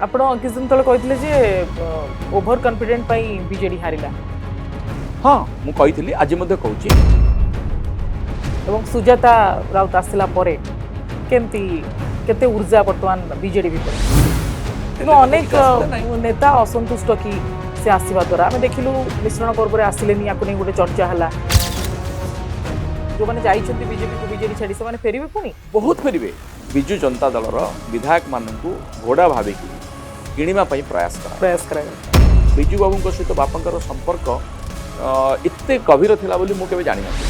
ଆପଣ କିଛି ଦିନ ତଳେ କହିଥିଲେ ଯେ ଓଭର କନଫିଡେଣ୍ଟ ପାଇଁ ବିଜେଡି ହାରିଲା ହଁ ମୁଁ କହିଥିଲି ଆଜି ମଧ୍ୟ କହୁଛି ଏବଂ ସୁଜାତା ରାଉତ ଆସିଲା ପରେ କେମିତି କେତେ ऊर्जा ବର୍ତ୍ତମାନ ବିଜେଡି ଭିତରେ କିନ୍ତୁ ଅନେକ ନେତା ଅସନ୍ତୁଷ୍ଟ କି ସେ ଆସିବା ଦ୍ୱାରା ଆମେ ଦେଖିଲୁ ମିଶ୍ରଣ ପର୍ବରେ ଆସିଲେନି ୟାକୁ ନେଇ ଗୋଟେ ଚର୍ଚ୍ଚା ହେଲା ଯେଉଁମାନେ ଯାଇଛନ୍ତି ବିଜେପିକୁ ବିଜେଡି ଛାଡ଼ି ସେମାନେ ଫେରିବେ ପୁଣି ବହୁତ ଫେରିବେ ବିଜୁ ଜନତା ଦଳର ବିଧାୟକ ମାନଙ୍କୁ ଘୋଡ଼ା ଭାବିକି କିଣିବା ପାଇଁ ପ୍ରୟାସ କରାଗଲା ବିଜୁ ବାବୁଙ୍କ ସହିତ ବାପାଙ୍କର ସମ୍ପର୍କ ଏତେ ଗଭୀର ଥିଲା ବୋଲି ମୁଁ କେବେ ଜାଣିନଥିଲି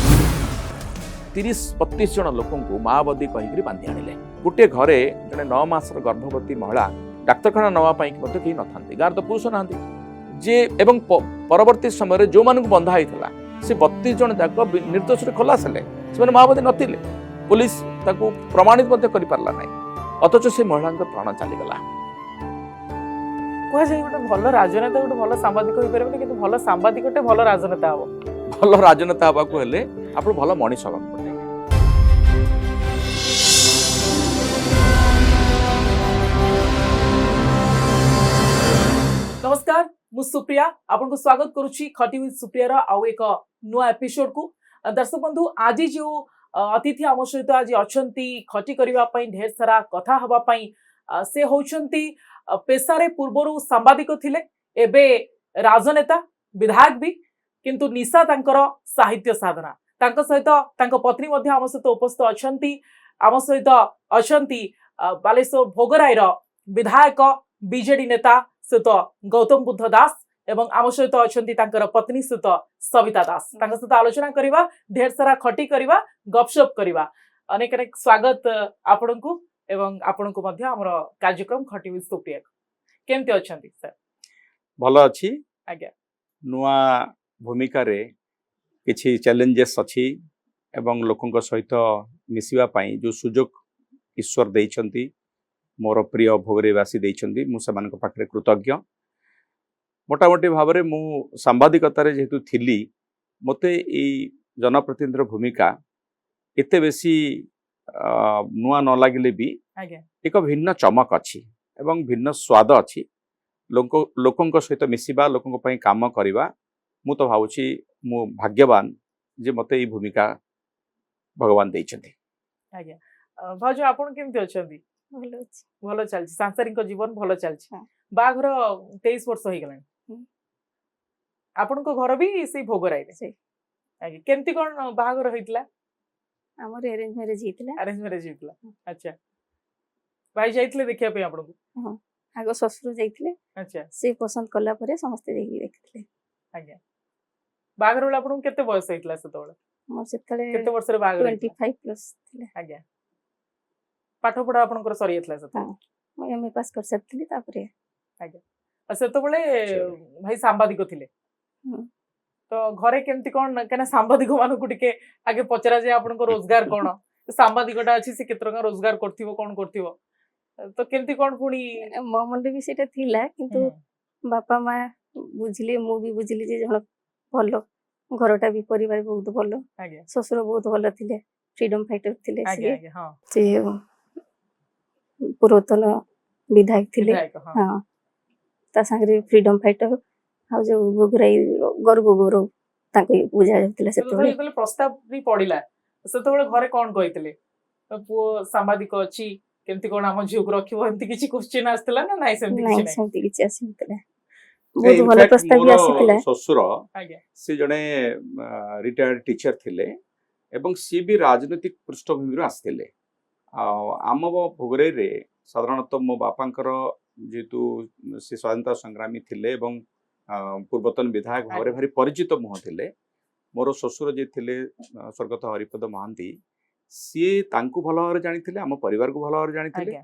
30-32 ଜଣ ଲୋକଙ୍କୁ ମାଓବାଦୀ କହିକି ବାନ୍ଧି ଆଣିଲେ ଗୋଟିଏ ଘରେ ଜଣେ 9 ମାସର ଗର୍ଭବତୀ ମହିଳା ଡାକ୍ତରଖାନା ନେବା ପାଇଁ ମଧ୍ୟ କେହି ନଥାନ୍ତି ଗାଁରେ ତ ପୁରୁଷ ନାହାନ୍ତି ଯେ ଏବଂ ପରବର୍ତ୍ତୀ ସମୟରେ ଯେଉଁମାନଙ୍କୁ ବନ୍ଧା ହେଇଥିଲା ସେ 32 ଜଣ ଯାକ ନିର୍ଦ୍ଦୋଷରେ ଖଲାସ ହେଲେ ସେମାନେ ମାଓବାଦୀ ନଥିଲେ ପୁଲିସ ତାକୁ ପ୍ରମାଣିତ ମଧ୍ୟ କରିପାରିଲା ନାହିଁ ଅଥଚ ସେ ମହିଳାଙ୍କ ପ୍ରାଣ ଚାଲିଗଲା କୁହାଯାଏ ଗୋଟେ ଭଲ ରାଜନେତା ଗୋଟେ ଭଲ ସାମ୍ବାଦିକ ହୋଇପାରିବନି କିନ୍ତୁ ଭଲ ସାମ୍ବାଦିକଟେ ଭଲ ରାଜନେତା ହବ ଭଲ ରାଜନେତା ହେବାକୁ ହେଲେ ଆପଣ ଭଲ ମଣିଷ ହେବାକୁ ପଡ଼ିବ नमस्कार मु सुप्रिया आपन को स्वागत करुछि खटी विथ सुप्रिया आउ एक नुआ एपिसोड को दर्शक बंधु आज जो अतिथि आम सहित आज अछंती खटी करबा पई ढेर सारा कथा हबा पई से होउछंती पेशारे पूर्वरु सांबादिक थिले एबे राजनेता विधायक भी किंतु निशा तांकर साहित्य साधना तांक सहित तांक पत्नी मध्ये आम सहित उपस्थित अछंती आम सहित अछंती बालेश्वर भोगराईर विधायक बीजेडी नेता सहित गौतम बुद्ध दास एवं आम सहित अछंती तांकर पत्नी सहित सविता दास तांक सहित आलोचना करिवा ढेर सारा खटी करिवा गपशप करिवा अनेक अनेक स्वागत आपनकु एवं आपनकु मध्ये हमर कार्यक्रम खटी विथ सुप्रिया केमते अछंती सर भलो अछि आज्ञा नुआ भूमिका रे किछि चैलेंजेस अछि एवं लोकंक सहित मिसिबा पई जो सुजोग ईश्वर दैछंती मोर प्रिय भोगरेवासी दैछंती मु समान पाखे कृतज्ञ मोटामोटी भाव में मु सांबादिकतार जेहेतु थिली मते ई जनप्रतिनिधि भूमिका एते बेसी नुआ न लगिले भी एक भिन्न चमक अच्छी एवं भिन्न स्वाद अच्छी लोकंक सहित मिसिबा लोकंक पई काम करिबा मु तो भावुची मु भाग्यवान जे मते ई भूमिका भगवान दैछंती आज्ञा भाउज आपण केमते अछंती भलो चलछि सांसारिक जीवन भलो चलछि बाघर 23 वर्ष होई गलानी आपण को घर भी से भोगराई रे आगे केमती कोन बाघर होइतला हमर अरेंज मैरिज हितला अच्छा भाई जाइतले देखिया पे आपण को हां आगो ससुर जाइतले अच्छा से पसंद कला परे समस्त देखि देखितले आगे बाघर वाला आपण केते बयस होइतला सेतोळे हमर सेतले केते वर्ष रे बाघर 25 प्लस थिले आगे पाठ पढ़ा आपनकर सरी एतला सेतो मैं एमए पास कर सकथली तापरे आगे सेतोळे भाई सांबादिक थिले तो घरे केमती कोन केना सांबादिक मानु को टिके आगे पचरा जे आपनको रोजगार कोन सांबादिकटा अछि से केतर का रोजगार करथिबो कोन करथिबो तो केमती कोन पुनी मो मन भी सेटा थिला किंतु बापा मां बुझिले मु भी बुझिले जे जण भलो घरटा भी परिवार बहुत भलो आगे ससुर बहुत भलो थिले फ्रीडम फाइटर थिले आगे आगे हां से पुरातन विधायक थिले हां ता संगे फ्रीडम फाइटर हाउ जो गोगराई गौरव ताके बुझा जाउतले सेतोळे प्रस्ताव भी पडिला सेतोळे घरे कोन कहितले पो सांबादिक अछि केमती कोन हम जीव रखिबो एमती किछि क्वेश्चन आस्तला ना नाही सेमती किछि नाही सेमती किछि आसीतले बहुत भलो प्रस्ताव भी आसीतले ससुर आगे से जने रिटायर्ड टीचर थिले एवं सी भी राजनीतिक पृष्ठभूमि रो आस्थिले आम भोगरे रे साधारणतः मो बापांकर जेतु से स्वाधीनता संग्रामी थिले एवं पूर्वतन विधायक भाव भारी परिचित मुह थिले मोर ससुर जे थिले स्वर्गत हरिपद महांती सी तांकु भल भाव जानी आम परिवार को भल भाव जानी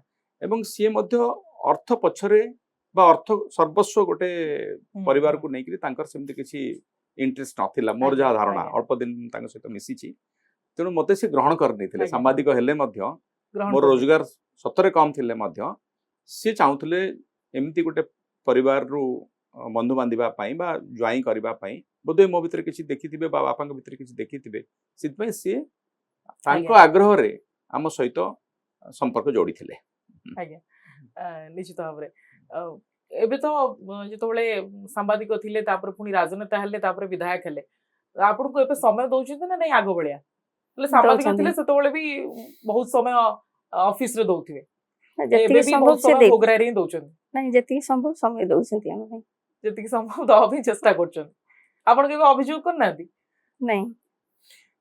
एवं सी मध्य अर्थ पछरे बा अर्थ सर्वस्व गोटे परिवार को नहीं तांकर सेमती किसी इंटरेस्ट नथिला मोर जहा धारणा अल्प दिन तांक सहित मिसिची तेणु मते से ग्रहण कर नहीं सांबादिक हेले मध्य मोर रोजगार सतरे कम थिले मध्य सी चाहूले एमती गोटे परिवार रु बंधु बांधिबा पई बा ज्वाई करबा पई बोधे मो भीतर किछि देखिथिबे बा बापांक भीतर किछि देखिथिबे सित सी तांको आग्रह रे आम सहित संपर्क जोड़ी थिले आज्ञा निश्चित भाव ଏବେ ତ ଯେତେବେଳେ ସାମ୍ବାଦିକ ଥିଲେ ତାପରେ ପୁଣି ରାଜନେତା ହେଲେ ତାପରେ ବିଧାୟକ ହେଲେ ଆପଣଙ୍କୁ ଏବେ ସମୟ ଦଉଛନ୍ତି ନା ନାଇଁ ଆଗ ଭଳିଆ? ହେଲେ ସାମ୍ବାଦିକ ଦଉଛନ୍ତି। ଥିଲେ ସେତେବେଳେ ବି ବହୁତ ସମୟ ଅଫିସ ରେ ଦଉଥିବେ, ଏବେ ଯେତିକି ବି ସମ୍ଭବ ବହୁତ ସେ ସମୟ ଭୋଗରାରେ ହିଁ ଦଉଛନ୍ତି, ନାଇଁ ଯେତିକି ସମ୍ଭବ ସମୟ ଦଉଛନ୍ତି ଆମ ପାଇଁ। ଯେତିକି ସମ୍ଭବ ଦବା ପାଇଁ ଚେଷ୍ଟା କରୁଛନ୍ତି। ଆପଣ କେବେ ଅଭିଯୋଗ କରିନାହାନ୍ତି? ନାଇଁ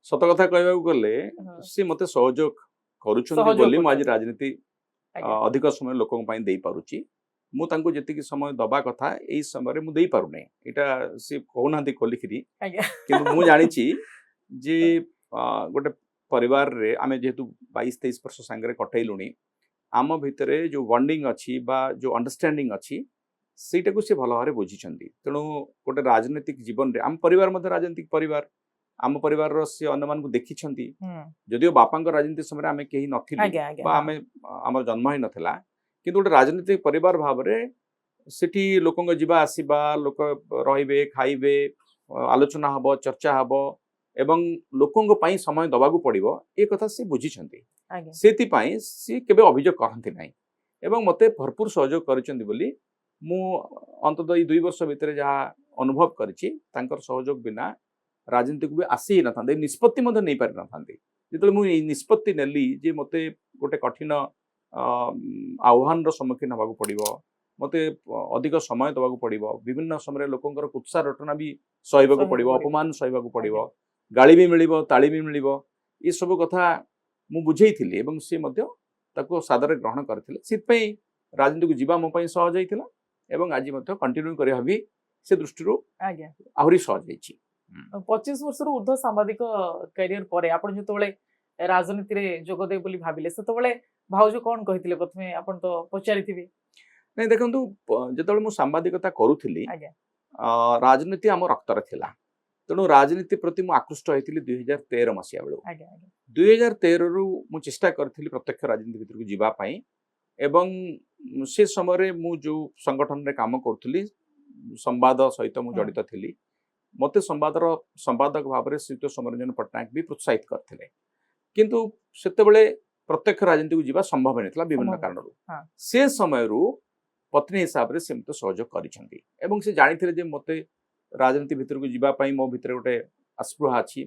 ସତ କଥା କହିବାକୁ ଗଲେ ହଁ। ସେ ମତେ ସହଯୋଗ କରୁଛନ୍ତି ସହଯୋଗ ବୋଲି ମୁଁ ଆଜି କରୁଛନ୍ତି। ରାଜନୀତି ଆଜ୍ଞା। ଅଧିକ ସମୟ ଲୋକଙ୍କ ପାଇଁ ଦେଇପାରୁଛି। ମୁଁ ତାଙ୍କୁ ଯେତିକି ସମୟ ଦବା କଥା ଏଇ ସମୟରେ ମୁଁ ଦେଇପାରୁନାହିଁ, ଏଇଟା ସେ କହୁନାହାନ୍ତି ଖୋଲିକିରି, ଆଜ୍ଞା। କିନ୍ତୁ ମୁଁ ଜାଣିଛି ଯେ ଗୋଟେ ପରିବାରରେ ଆମେ ଯେହେତୁ 22-23 ବର୍ଷ ସାଙ୍ଗରେ କଟେଇଲୁଣି, ଆମ ଭିତରେ ଯୋଉ ବଣ୍ଡିଂ ଅଛି ବା ଯୋଉ ଅଣ୍ଡରଷ୍ଟାଣ୍ଡିଂ ଅଛି ସେଇଟାକୁ ସେ ଭଲ ଭାବରେ ବୁଝିଛନ୍ତି। ତେଣୁ ଗୋଟେ ରାଜନୈତିକ ଜୀବନରେ ଆମ ପରିବାର ମଧ୍ୟ ରାଜନୈତିକ ପରିବାର, ଆମ ପରିବାରର ସେ ଅନ୍ୟମାନଙ୍କୁ ଦେଖିଛନ୍ତି। ଯଦିଓ ବାପାଙ୍କ ରାଜନୀତି ସମୟରେ ଆମେ କେହି ନଥିଲୁ ଆଜ୍ଞା, ଆଜ୍ଞା, ବା ହଁ। ଆମେ ଆମର ଜନ୍ମ ହେଇନଥିଲା, କିନ୍ତୁ ଗୋଟେ ରାଜନୈତିକ ପରିବାର ଭାବରେ ସେଠି ଲୋକଙ୍କ ଯିବା ଆସିବା, ଲୋକ ରହିବେ, ଖାଇବେ, ଆଲୋଚନା ହବ, ଚର୍ଚ୍ଚା ହବ ଏବଂ ଲୋକଙ୍କ ପାଇଁ ସମୟ ଦବାକୁ ପଡିବ, ଏ କଥା ସେ ବୁଝିଛନ୍ତି। ଆଜ୍ଞା। ସେଥିପାଇଁ ସେ କେବେ ଅଭିଯୋଗ କରନ୍ତି ନାହିଁ ଏବଂ ମୋତେ ଭରପୁର ସହଯୋଗ କରିଛନ୍ତି ବୋଲି ମୁଁ ଅନ୍ତତଃ ଏଇ 2 ବର୍ଷ ଭିତରେ ଯାହା ଅନୁଭବ କରିଛି, ତାଙ୍କର ସହଯୋଗ ବିନା ରାଜନୀତିକୁ ବି ଆସି ହିଁ ନଥାନ୍ତେ, ନିଷ୍ପତ୍ତି ମଧ୍ୟ ନେଇପାରିନଥାନ୍ତି। ଯେତେବେଳେ ମୁଁ ଏଇ ନିଷ୍ପତ୍ତି ନେଲି ଯେ ମୋତେ ଗୋଟେ କଠିନ ଆହ୍ୱାନର ସମ୍ମୁଖୀନ ହେବାକୁ ପଡ଼ିବ, ମୋତେ ଅଧିକ ସମୟ ଦେବାକୁ ପଡ଼ିବ, ବିଭିନ୍ନ ସମୟରେ ଲୋକଙ୍କର କୁତ୍ସା ରଟଣା ବି ସହିବାକୁ ପଡ଼ିବ, ଅପମାନ ସହିବାକୁ ପଡ଼ିବ, ଗାଳି ବି ମିଳିବ, ତାଳି ବି ମିଳିବ, ଏସବୁ କଥା ମୁଁ ବୁଝେଇଥିଲି ଏବଂ ସେ ମଧ୍ୟ ତାକୁ ସାଦରେ ଗ୍ରହଣ କରିଥିଲେ। ସେଥିପାଇଁ ରାଜନୀତିକୁ ଯିବା ମୋ ପାଇଁ ସହଜ ହେଇଥିଲା ଏବଂ ଆଜି ମଧ୍ୟ କଣ୍ଟିନ୍ୟୁ କରିବା ବି ସେ ଦୃଷ୍ଟିରୁ ଆଜ୍ଞା। ଆହୁରି ସହଜ ହେଇଛି। 25 ବର୍ଷରୁ ଉର୍ଦ୍ଧ୍ୱ ସାମ୍ବାଦିକ କ୍ୟାରିୟର ପରେ ଆପଣ ଯେତେବେଳେ ରାଜନୀତିରେ ଯୋଗଦେବେ ବୋଲି ଭାବିଲେ ସେତେବେଳେ ଭାଉଜ କଣ କହିଥିଲେ? ପ୍ରଥମେ ଆପଣ ତ ପଚାରିଥିବେ। ନାଇଁ ଦେଖନ୍ତୁ, ଯେତେବେଳେ ମୁଁ ସାମ୍ବାଦିକତା କରୁଥିଲି, ଆଜ୍ଞା। ରାଜନୀତି ଆମ ରକ୍ତରେ ଥିଲା। ତେଣୁ ରାଜନୀତି ପ୍ରତି ମୁଁ ଆକୃଷ୍ଟ ହେଇଥିଲି 2013 ମସିହା ବେଳକୁ। ଆଜ୍ଞା, ଆଜ୍ଞା। 2013ରୁ ମୁଁ ଚେଷ୍ଟା କରିଥିଲି ପ୍ରତ୍ୟକ୍ଷ ରାଜନୀତି ଭିତରକୁ ଯିବା ପାଇଁ ଏବଂ ସେ ସମୟରେ ମୁଁ ଯୋଉ ସଂଗଠନରେ କାମ କରୁଥିଲି, ସମ୍ବାଦ ସହିତ ମୁଁ ଜଡ଼ିତ ଥିଲି, ମୋତେ ସମ୍ପାଦକ ଭାବରେ ଶ୍ରୀଯୁକ୍ତ ସୌମ୍ୟରଞ୍ଜନ ପଟ୍ଟନାୟକ ବି ପ୍ରୋତ୍ସାହିତ କରିଥିଲେ। କିନ୍ତୁ ସେତେବେଳେ ପ୍ରତ୍ୟକ୍ଷ ରାଜନୀତିକୁ ଯିବା ସମ୍ଭବ ହେଇନଥିଲା ବିଭିନ୍ନ କାରଣରୁ। ସେ ସମୟରୁ ପତ୍ନୀ ହିସାବରେ ସେ ମୋତେ ସହଯୋଗ କରିଛନ୍ତି ଏବଂ ସେ ଜାଣିଥିଲେ ଯେ ମୋତେ ରାଜନୀତି ଭିତରକୁ ଯିବା ପାଇଁ ମୋ ଭିତରେ ଗୋଟେ ଆସ୍ପୃହା ଅଛି।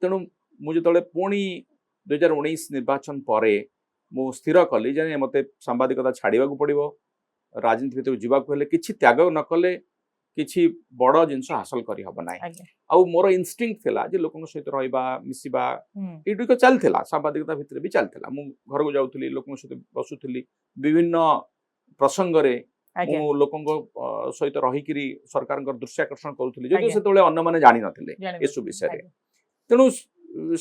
ତେଣୁ ମୁଁ ଯେତେବେଳେ ପୁଣି 2019 ନିର୍ବାଚନ ପରେ ମୁଁ ସ୍ଥିର କଲି ଯେ ମୋତେ ସାମ୍ବାଦିକତା ଛାଡ଼ିବାକୁ ପଡ଼ିବ, ରାଜନୀତି ଭିତରକୁ ଯିବାକୁ ହେଲେ କିଛି ତ୍ୟାଗ ନ କଲେ କିଛି ବଡ଼ ଜିନିଷ ହାସଲ କରିହେବ ନାହିଁ। ଆଉ ମୋର ଇନଷ୍ଟିଙ୍କ୍ଟ ଥିଲା ଯେ ଲୋକଙ୍କ ସହିତ ରହିବା, ମିଶିବା, ଏଇଗୁଡ଼ିକ ଚାଲିଥିଲା, ସାମ୍ବାଦିକତା ଭିତରେ ବି ଚାଲିଥିଲା। ମୁଁ ଘରକୁ ଯାଉଥିଲି, ଲୋକଙ୍କ ସହିତ ବସୁଥିଲି, ବିଭିନ୍ନ ପ୍ରସଙ୍ଗରେ ମୁଁ ଲୋକଙ୍କ ସହିତ ରହିକିରି ସରକାରଙ୍କର ଦୃଶ୍ୟାକର୍ଷଣ କରୁଥିଲି, ଯଦିଓ ସେତେବେଳେ ଅନ୍ୟମାନେ ଜାଣିନଥିଲେ ଏସବୁ ବିଷୟରେ। ତେଣୁ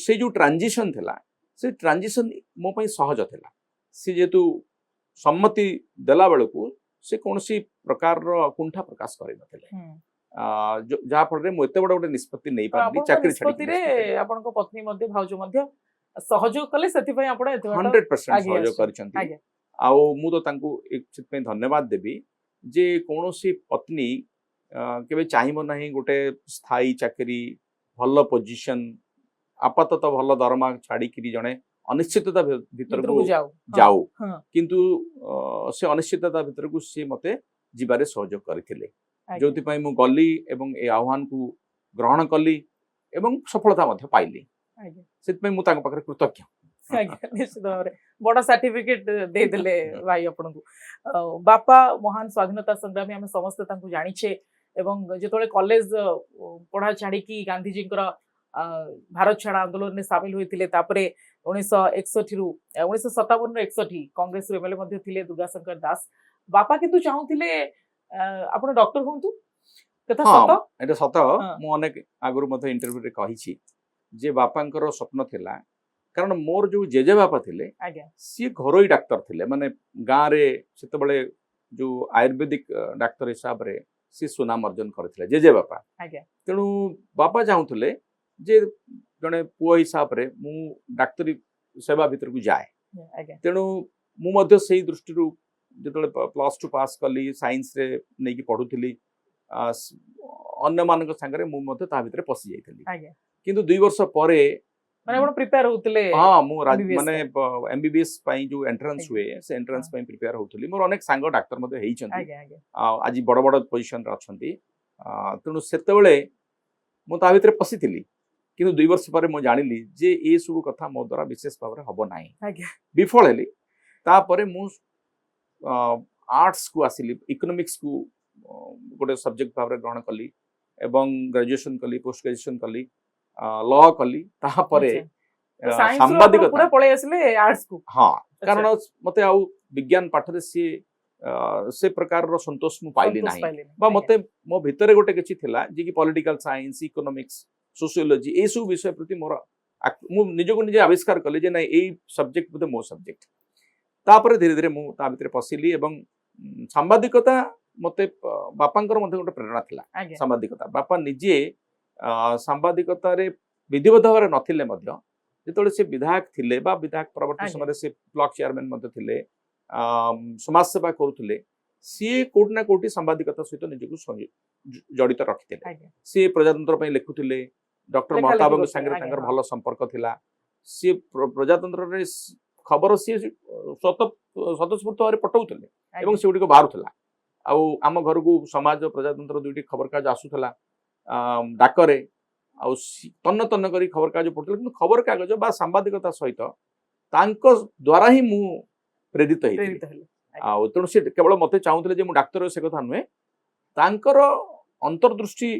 ସେ ଯୋଉ ଟ୍ରାନଜିସନ ଥିଲା, ସେ ଟ୍ରାନଜିସନ ମୋ ପାଇଁ ସହଜ ଥିଲା। ସେ ଯେହେତୁ ସମ୍ମତି ଦେଲା ବେଳକୁ ସେ କୌଣସି ପ୍ରକାରର କୁଣ୍ଠା ପ୍ରକାଶ କରିନଥିଲେ, ଯାହା ଫଳରେ ମୁଁ ଏତେ ବଡ଼ ଗୋଟେ ନିଷ୍ପତ୍ତି ନେଇପାରିଲି। ଚାକିରି ଛାଡ଼ିକି ଆପଣଙ୍କ ପତ୍ନୀ ମଧ୍ୟ ଭାଉଜ ମଧ୍ୟ ସହଯୋଗ କଲେ, ସେଥିପାଇଁ ଆପଣ 100% ସହଯୋଗ କରିଛନ୍ତି। ଆଉ ମୁଁ ତ ତାଙ୍କୁ ସେଥିପାଇଁ ଧନ୍ୟବାଦ ଦେବି ଯେ କୌଣସି ପତ୍ନୀ କେବେ ଚାହିଁବ ନାହିଁ ଗୋଟେ ସ୍ଥାୟୀ ଚାକିରି, ଭଲ ପୋଜିସନ, ଆପାତତଃ ଭଲ ଦରମା ଛାଡ଼ିକିରି ଜଣେ ଅନିଶ୍ଚିତତା ଭିତରକୁ ଯାଉ, କିନ୍ତୁ ସେ ଅନିଶ୍ଚିତତା ଭିତରକୁ ସେ ମୋତେ ଯିବାରେ ସହଯୋଗ କରିଥିଲେ, ଯୋଉଥିପାଇଁ ମୁଁ ଗଲି ଏବଂ ଏ ଆହ୍ୱାନକୁ ଗ୍ରହଣ କଲି ଏବଂ ସଫଳତା ମଧ୍ୟ ପାଇଲି। ସେଥିପାଇଁ ମୁଁ ତାଙ୍କ ପାଖରେ କୃତଜ୍ଞ। ନିଶ୍ଚିତ ଭାବରେ ବଡ଼ ସାର୍ଟିଫିକେଟ ଦେଇଦେଲେ ଭାଇ ଆପଣଙ୍କୁ। ବାପା ମହାନ ସ୍ୱାଧୀନତା ସଂଗ୍ରାମୀ, ଆମେ ସମସ୍ତେ ତାଙ୍କୁ ଜାଣିଛେ ଏବଂ ଯେତେବେଳେ କଲେଜ ପଢ଼ା ଛାଡ଼ିକି ଗାନ୍ଧୀଜୀଙ୍କର ଭାରତ ଛାଡ଼ ଆନ୍ଦୋଳନରେ ସାମିଲ ହୋଇଥିଲେ, ତାପରେ 1961ରୁ 1957ରୁ 61 କଂଗ୍ରେସର ଏମଏଲଏ ମଧ୍ୟ ଥିଲେ ଦୁର୍ଗାଶଙ୍କର ଦାସ। ବାପା କିନ୍ତୁ ଚାହୁଁଥିଲେ ଆପଣ ଡକ୍ଟର ହୁଅନ୍ତୁ। କଥା ସତ? ଏଟା ସତ। ମୁଁ ଅନେକ ଆଗରୁ ମଧ୍ୟ ଇଣ୍ଟରଭ୍ୟୁରେ କହିଛି ଯେ ବାପାଙ୍କର ସ୍ୱପ୍ନ ଥିଲା, କାରଣ ମୋର ଯୋଉ ଜେଜେବାପା ଥିଲେ ସିଏ ଘରୋଇ ଡାକ୍ତର ଥିଲେ, ମାନେ ଗାଁରେ ସେତେବେଳେ ଯୋଉ ଆୟୁର୍ବେଦିକ ଡାକ୍ତର ହିସାବରେ ସେ ସୁନାମ ଅର୍ଜନ କରିଥିଲେ ଜେଜେବାପା। ତେଣୁ ବାପା ଚାହୁଁଥିଲେ ଯେ ଜଣେ ପୁଅ ହିସାବରେ ମୁଁ ଡାକ୍ତରୀ ସେବା ଭିତରକୁ ଯାଏ। ତେଣୁ ମୁଁ ମଧ୍ୟ ସେଇ ଦୃଷ୍ଟିରୁ ଯେତେବେଳେ +2 ପାସ୍ କଲି, ସାଇନ୍ସରେ ନେଇକି ପଢୁଥିଲି, ଅନ୍ୟମାନଙ୍କ ସାଙ୍ଗରେ ମୁଁ ମଧ୍ୟ ତା ଭିତରେ ପଶି ଯାଇଥିଲି। କିନ୍ତୁ 2 ବର୍ଷ ପରେ ମାନେ ଆପଣ ପ୍ରିପେୟାର ହୋଉଥିଲେ हाँ मु MBBS माने एमबीबीएस पई जो एंट्रेंस आज्ञा। हुए से एंट्रेंस पई प्रिपेयर होउथली मोर अनेक सांग डाक्टर मध्ये हेइचंती आज्ञा आज्ञा आज बड़ बड़ पोजीशन रे अछंती तेणु सेतेबेले मु ता भितरे पसिथिली किंतु 2 वर्ष पर मु जानिली जे ए सब कथा मो द्वारा विशेष भाव रे हबो नाही आज्ञा विफल हेली तापरे मु आर्ट्स को आसिली इकोनॉमिक्स को गोटे सब्जेक्ट भाव रे ग्रहण कली एवं ग्रेजुएशन कली पोस्ट ग्रेजुएशन कली लॉ कली तापरे साइंस सांबादिकता पूरा पळे आसले आर्ट्स को हाँ कारण मते आउ विज्ञान पाठ रे से प्रकार रो संतोष मु पाइली संतोष नाही पाइले बा मते मो भितरे गोटे किछि थिला जे कि पॉलिटिकल साइंस इकोनॉमिक्स सोशियोलॉजी ए सब विषय प्रति मोर मु निजको निजे आविष्कार कले जे नै एई सब्जेक्ट बुते मो सब्जेक्ट तापरे धीरे धीरे मु ता भितरे पसिली एवं सांबादिकता मते बापांकर मध्ये गोटे प्रेरणा थिला आज्ञा सांबादिकता बापा निजे सांबादिकता रे विधिवत भाव नथिले मध्ये जेतोले से विधायक थिले बा विधायक परवर्ती आज्ञा। समय से ब्लॉक चेयरमैन मध्ये थिले समाज सेवा करुथिले सी कोटि ना कोटि सांबादिकता सहित निजको जड़ित रखिथिले आज्ञा सी प्रजातंत्र पई लेखुथिले डॉक्टर लेखा महताबक लेखि संगे करथिले, तांकर आज्ञा, भल संपर्क थिला सी प्रजातंत्र रे खबर सी स्वतस्फूर्त भाव पठाउथिले एवं से गुडी बाहरुथिला आउ आम घर को समाज प्रजातंत्र दुईटी खबर कागज आसुथिला डाकरे आउ तन्न तन्न करी खबर कागज पढुथिले किंतु खबर कागज बा सांबादिकता सहित तांको द्वारा ही मु प्रेरित हेइथिली प्रेरित हेले आउ तेणु से केवल मते चाहूथिले जे मु डाक्टर से कथा नुहे तांकर अंतर्दृष्टि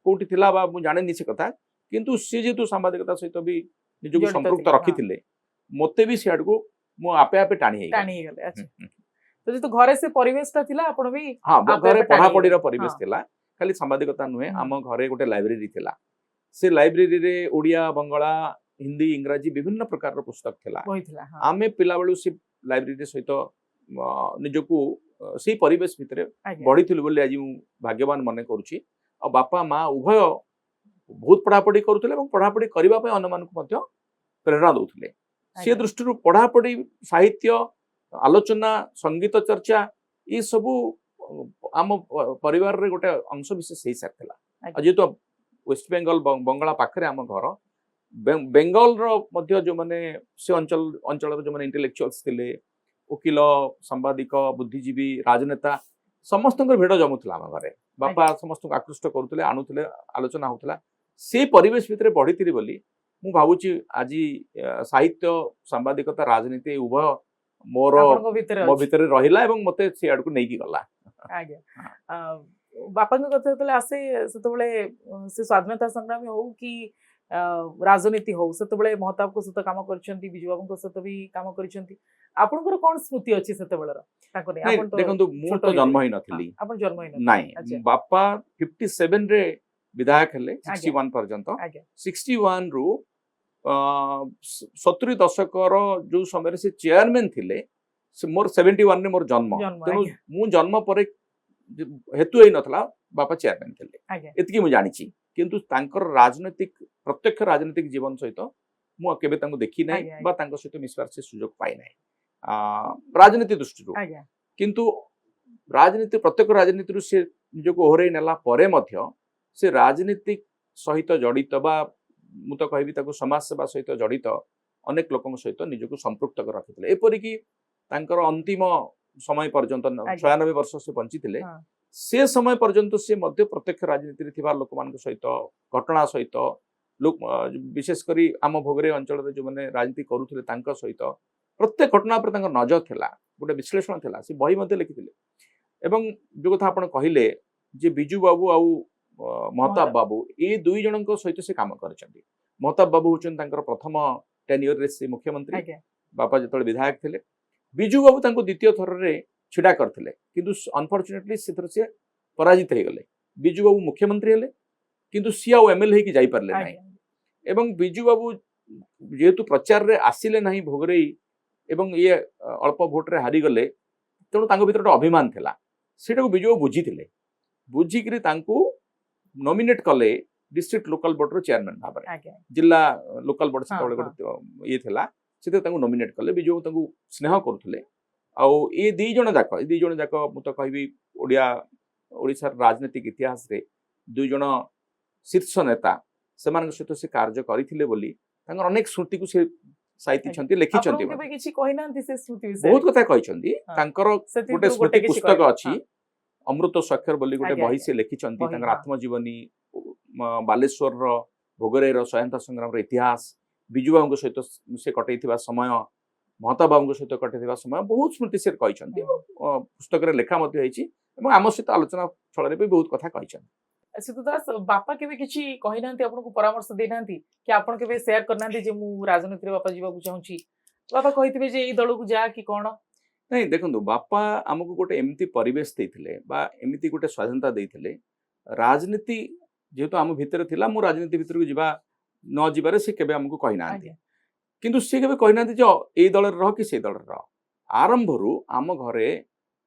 कोठी थिला बा मु जाने नि से कथा किंतु से जेतु सांबादिकता सहित भी निजको जड़ित संपृक्त थिले, रखिथिले मते भी से आडको मु आपे आपे टाणी हेइ टाणी गेले अच्छा तो जे तो घरे से परिवेश ता थिला आपण भी हाँ आपे घरे आपे टाणी पढ़ा पढ़ी हेले, परिवेश हाँ। थिला खाली सांबादिकता नुहे हम्म। आम घरे गोटे लाइब्रेरी थिला से लाइब्रेरी रे ओडिया बंगला हिंदी इंग्राजी विभिन्न प्रकार रो पुस्तक थिला बही थिला हाँ आमे पिला बेलु से लाइब्रेरी सहित निजको से परिवेश भितरे आज्ञा बढ़ी बोली आज मु भाग्यवान मन करुछि आ बापा माँ उभय बहुत पढ़ापढ़ी करुथिले एवं पढ़ापढ़ी करबा पय अन्य मानकु मध्य प्रेरणा दउथिले से आज्ञा। दृष्टि पढ़ापढ़ी साहित्य आलोचना संगीत चर्चा ये सबू आम परिवार रे गोटे अंश विशेष हो सारी आज्ञा। जेहेतु वेस्ट बेंगल बंगला पाखरे आम घर बेंगल रो जो माने से अंचल अंचल जो माने इंटेलेक्चुअल्स थिले वकिल सांबादिक बुद्धिजीवी राजनेता समस्त भेड़ जमुला आम घरे बापा समस्त आकृष्ट करुले आणुले आलोचना होता से परिवेश भितर बढ़ी बोली मु भावुची आज साहित्य सांबादिकता राजनीति उभय मोर आपनको भितरे मो अछि। भितर रहिला एवं मते से आडको नेकी गला आज्ञा बापाଙ୍କ କଥା ଯେତେବେଳେ ଆସେ ସେତେବେଳେ ସେ ସ୍ୱାଧୀନତା ସଂଗ୍ରାମୀ ହଉ କି ରାଜନୀତି ହଉ ସେତେବେଳେ ମହତାବଙ୍କ ସହିତ କାମ କରିଛନ୍ତି ବିଜୁ ବାବୁଙ୍କ ସହିତ ବି କାମ କରିଛନ୍ତି ଆପଣଙ୍କର କଣ ସ୍ମୃତି ଅଛି ସେତେବେଳର ତାଙ୍କ ନେଇ ଆପଣ ତ देखंतु मु छोटो तो ही जन्म थे। ही नथिली ଆପଣ ଜନ୍ମ ହେଇନ नाही अच्छा। बापा 57 रे विधायक हेले आज्ञा। 61 पर्यंत आज्ञा 61 रु 70 दशकर जो समय से चेयरमैन थिले से मोर 71 रे मोर जन्म जन्म, तेणु आज्ञा। मु जन्म पर हेतु ही नथला बापा चेयरमैन थिले आज्ञा एतिकी मु जानिछि किंतु तांकर राजनीतिक प्रत्यक्ष राजनीतिक जीवन सहित मु केबे तांको देखि नै आज्ञा, बा तांको सहित मिसवार से सुयोग पाइ नै राजनीति दृष्टि आज्ञा किंतु राजनीति प्रत्येक राजनीति रु से निजको ओहरै नेला परे मध्य से राजनीतिक सहित जड़ित बा मु तो कहबी ताको समाज सेवा सहित जड़ित अनेक लोकन सहित निजको संपृक्त कर रखिथिले एपरि कि तांकर अंतिम समय पर्यंत 96 वर्ष से बंचिथिले हाँ। से समय पर्यंत से मध्य प्रत्यक्ष राजनीति रे थिबा लोक मान सहित घटना सहित लोक विशेष करी आम भोगरे अंचल रे जो माने राजनीति करूथिले तांका सहित प्रत्येक घटना पर तांकर नजर थिला गोटे विश्लेषण थिला से बही मध्ये लिखिथिले एवं जो कथा आपण कहिले जे बिजू बाबू आउ महताब बाबू ए दुई जनक सहित से काम करछन्ती महताब बाबू होचन तांकर प्रथम टेन्योर रे से मुख्यमंत्री आज्ञा बापा जतले विधायक थिले बिजू बाबू तांको द्वितीय थर रे छिडा करथिले किंतु अनफॉर्चुनेटली से पराजित हे गले बिजू बाबू मुख्यमंत्री हेले किंतु सी आउ एमएलए कि जाई परले नाही आज्ञा एवं बिजू बाबू जेहेतु प्रचार रे आसिले नाही भोगरेई एवं ये अल्प भोट रे हारी गले तेणु तांको भीतर गोटे अभिमान थिला सेटा को बिजू बुझीथिले बुझिकरी तांको नॉमिनेट कले डिस्ट्रिक्ट लोकल बोर्ड रो चेयरमैन भाबरे आज्ञा जिला लोकल बोर्ड हाँ, से गोटे ये थिला सेते तांको नॉमिनेट कले बिजू तांको स्नेह करथुले आउ ए दी जण जाक मु तो कहबी ओडिया ओडिसा राजनीतिक इतिहास रे दुई जण शीर्ष नेता सेमान सहित से कार्य करथिले बोली ତାଙ୍କର ଅନେକ ସ୍ମୃତିକୁ ସେ ସାଇତିଛନ୍ତି ଲେଖିଛନ୍ତି ଆପଣଙ୍କୁ କେବେ କିଛି କହିନାହାନ୍ତି ସେ ସ୍ମୃତି ବିଷୟରେ? ବହୁତ କଥା କହିଛନ୍ତି ହଁ। ତାଙ୍କର ସେଥିରୁ ଗୋଟେ ସ୍ମୃତି କିଛି ପୁସ୍ତକ କହିବେ। ଅଛି ହଁ। ଅମୃତ ସ୍ୱାକ୍ଷର ବୋଲି ଗୋଟେ ଆଜ୍ଞା, ବହି ଆଜ୍ଞା। ସେ ଲେଖିଛନ୍ତି ବହି, ତାଙ୍କର ହଁ। ଆତ୍ମଜୀବନୀ ବାଲେଶ୍ୱରର ଭୋଗରାଇର ସ୍ୱାଧୀନତା ସଂଗ୍ରାମର ଇତିହାସ ବିଜୁ ବାବୁଙ୍କ ସହିତ ସେ କଟେଇଥିବା ସମୟ ମହତାବ ବାବୁଙ୍କ ସହିତ କଟେଇଥିବା ସମୟ ବହୁତ ସ୍ମୃତି ସେ କହିଛନ୍ତି ପୁସ୍ତକରେ ଲେଖା ମଧ୍ୟ ହେଇଛି ଏବଂ ଆମ ସହିତ ଆଲୋଚନା ଫଳରେ ବି ବହୁତ କଥା କହିଛନ୍ତି। ସିଦ୍ଧୁ ଦାସ ବାପା କେବେ କିଛି କହିନାହାନ୍ତି ଆପଣଙ୍କୁ ପରାମର୍ଶ ଦେଇନାହାନ୍ତି କି ଆପଣ କେବେ ସେୟାର କରିନାହାନ୍ତି ଯେ ମୁଁ ରାଜନୀତିରେ ବାପା ଯିବାକୁ ଚାହୁଁଛି ବାପା କହିଥିବେ ଯେ ଏଇ ଦଳକୁ ଯା କି କଣ? ନାଇଁ ଦେଖନ୍ତୁ ବାପା ଆମକୁ ଗୋଟେ ଏମିତି ପରିବେଶ ଦେଇଥିଲେ ବା ଏମିତି ଗୋଟେ ସ୍ୱାଧୀନତା ଦେଇଥିଲେ ରାଜନୀତି ଯେହେତୁ ଆମ ଭିତରେ ଥିଲା ମୁଁ ରାଜନୀତି ଭିତରକୁ ଯିବା ନ ଯିବାରେ ସେ କେବେ ଆମକୁ କହିନାହାନ୍ତି ଆଜ୍ଞା। କିନ୍ତୁ ସେ କେବେ କହିନାହାନ୍ତି ଯେ ଏଇ ଦଳରେ ରହ କି ସେଇ ଦଳରେ ରହ। ଆରମ୍ଭରୁ ଆମ ଘରେ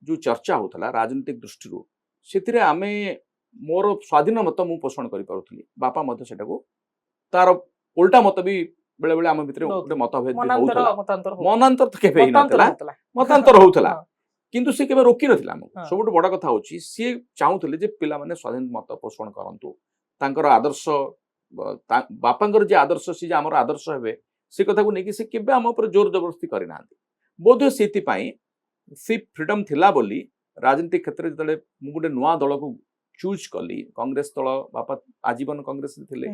ଯୋଉ ଚର୍ଚ୍ଚା ହଉଥିଲା ରାଜନୈତିକ ଦୃଷ୍ଟିରୁ ସେଥିରେ ଆମେ ମୋର ସ୍ୱାଧୀନ ମତ ମୁଁ ପୋଷଣ କରିପାରୁଥିଲି ବାପା ମଧ୍ୟ ସେଟାକୁ ତାର ଓଲଟା ମତ ବି ବେଳେ ବେଳେ ଆମ ଭିତରେ ଗୋଟେ ମତଭେଦ ବି ହଉଥିଲା ମନାନ୍ତର ତ କେବେ ହେଇନଥିଲା ମତାନ୍ତର ହଉଥିଲା କିନ୍ତୁ ସେ କେବେ ରୋକି ନଥିଲା ଆମକୁ। ହଁ। ସବୁଠୁ ବଡ କଥା ହଉଛି ସିଏ ଚାହୁଁଥିଲେ ଯେ ପିଲାମାନେ ସ୍ୱାଧୀନ ମତ ପୋଷଣ କରନ୍ତୁ ତାଙ୍କର ଆଦର୍ଶ ବାପାଙ୍କର ଯେ ଆଦର୍ଶ ସେ ଯେ ଆମର ଆଦର୍ଶ ହେବେ ସେ କଥାକୁ ନେଇକି ସେ କେବେ ଆମ ଉପରେ ଜୋର ଜବରଦସ୍ତି କରିନାହାନ୍ତି। ବୋଧହୁଏ ସେଥିପାଇଁ ସେ ଫ୍ରିଡମ୍ ଥିଲା ବୋଲି ରାଜନୀତି କ୍ଷେତ୍ରରେ ଯେତେବେଳେ ମୁଁ ଗୋଟେ ନୂଆ ଦଳକୁ ଚୁଜ୍ କଲି କଂଗ୍ରେସ ଦଳ ବାପା ଆଜୀବନ କଂଗ୍ରେସରେ ଥିଲେ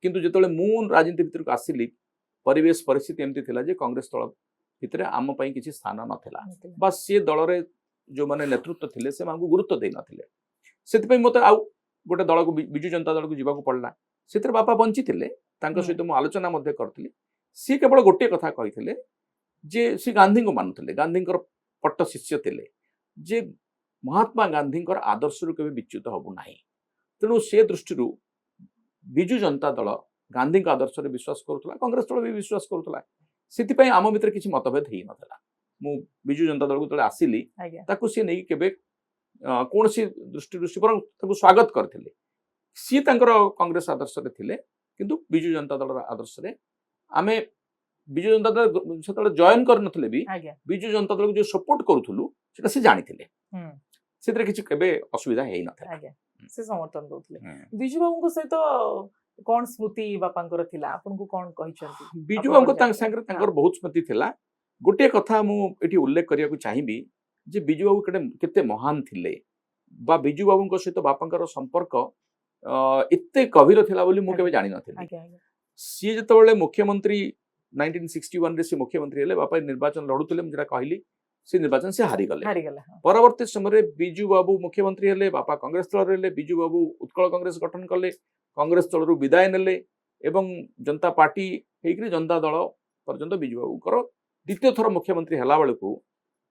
କିନ୍ତୁ ଯେତେବେଳେ ମୁଁ ରାଜନୀତି ଭିତରକୁ ଆସିଲି ପରିବେଶ ପରିସ୍ଥିତି ଏମିତି ଥିଲା ଯେ କଂଗ୍ରେସ ଦଳ ଭିତରେ ଆମ ପାଇଁ କିଛି ସ୍ଥାନ ନଥିଲା ବା ସେ ଦଳରେ ଯୋଉମାନେ ନେତୃତ୍ୱ ଥିଲେ ସେମାନଙ୍କୁ ଗୁରୁତ୍ୱ ଦେଇନଥିଲେ ସେଥିପାଇଁ ମୋତେ ଆଉ ଗୋଟେ ଦଳକୁ ବିଜୁ ଜନତା ଦଳକୁ ଯିବାକୁ ପଡ଼ିଲା। ସେଥିରେ ବାପା ବଞ୍ଚିଥିଲେ ତାଙ୍କ ସହିତ ମୁଁ ଆଲୋଚନା ମଧ୍ୟ କରିଥିଲି। ସିଏ କେବଳ ଗୋଟିଏ କଥା କହିଥିଲେ ଯେ ସେ ଗାନ୍ଧୀଙ୍କୁ ମାନୁଥିଲେ ଗାନ୍ଧୀଙ୍କର ପଟ୍ଟ ଶିଷ୍ୟ ଥିଲେ ଯେ ମହାତ୍ମା ଗାନ୍ଧୀଙ୍କର ଆଦର୍ଶରୁ କେବେ ବିଚ୍ୟୁତ ହବୁ ନାହିଁ। ତେଣୁ ସେ ଦୃଷ୍ଟିରୁ ବିଜୁ ଜନତା ଦଳ ଗାନ୍ଧୀଙ୍କ ଆଦର୍ଶରେ ବିଶ୍ୱାସ କରୁଥିଲା କଂଗ୍ରେସ ଦଳ ବି ବିଶ୍ୱାସ କରୁଥିଲା ସେଥିପାଇଁ ଆମ ଭିତରେ କିଛି ମତଭେଦ ହେଇନଥିଲା। ମୁଁ ବିଜୁ ଜନତା ଦଳକୁ ଯେତେବେଳେ ଆସିଲି ତାକୁ ସିଏ ନେଇକି କେବେ କୌଣସି ଦୃଷ୍ଟିରୁ ସେ ବରଂ ତାକୁ ସ୍ୱାଗତ କରିଥିଲେ। ସିଏ ତାଙ୍କର କଂଗ୍ରେସ ଆଦର୍ଶରେ ଥିଲେ କିନ୍ତୁ ବିଜୁ ଜନତା ଦଳର ଆଦର୍ଶରେ ଆମେ ବିଜୁ ଜନତା ଦଳ ସେତେବେଳେ ଜଏନ୍ କରିନଥିଲେ ବି ବିଜୁ ଜନତା ଦଳକୁ ଯୋଉ ସପୋର୍ଟ କରୁଥିଲୁ ସେଟା ସେ ଜାଣିଥିଲେ ସେଥିରେ କିଛି କେବେ ଅସୁବିଧା ହେଇନଥିଲା। ସେ ସମର୍ଥନ ଦଉଥିଲେ। ବିଜୁ ବାବୁଙ୍କ ସହିତ କଣ ସ୍ମୃତି ବାପାଙ୍କର ଥିଲା ଆପଣଙ୍କୁ କଣ କହିଛନ୍ତି? ବିଜୁ ବାବୁଙ୍କ ସାଙ୍ଗରେ ତାଙ୍କର ବହୁତ ସ୍ମୃତି ଥିଲା। ଗୋଟିଏ କଥା ମୁଁ ଏଠି ଉଲ୍ଲେଖ କରିବାକୁ ଚାହିଁବି ଯେ ବିଜୁ ବାବୁ କେତେ ମହାନ ଥିଲେ ବା ବିଜୁ ବାବୁଙ୍କ ସହିତ ବାପାଙ୍କର ସମ୍ପର୍କ ଏତେ ଗଭୀର ଥିଲା ବୋଲି ମୁଁ କେବେ ଜାଣିନଥିଲି। ସିଏ ଯେତେବେଳେ ମୁଖ୍ୟମନ୍ତ୍ରୀ 1961 ରେ ସେ ମୁଖ୍ୟମନ୍ତ୍ରୀ ହେଲେ ବାପା ନିର୍ବାଚନ ଲଢୁଥିଲେ ମୁଁ ଯେଟା କହିଲି ସେ ନିର୍ବାଚନ ସେ ହାରିଗଲେ। ପରବର୍ତ୍ତୀ ସମୟରେ ବିଜୁ ବାବୁ ମୁଖ୍ୟମନ୍ତ୍ରୀ ହେଲେ ବାପା କଂଗ୍ରେସ ଦଳରେ ହେଲେ ବିଜୁ ବାବୁ ଉତ୍କଳ କଂଗ୍ରେସ ଗଠନ କଲେ କଂଗ୍ରେସ ଦଳରୁ ବିଦାୟ ନେଲେ ଏବଂ ଜନତା ପାର୍ଟି ହେଇକରି ଜନତା ଦଳ ପର୍ଯ୍ୟନ୍ତ ବିଜୁ ବାବୁଙ୍କର ଦ୍ୱିତୀୟ ଥର ମୁଖ୍ୟମନ୍ତ୍ରୀ ହେଲା ବେଳକୁ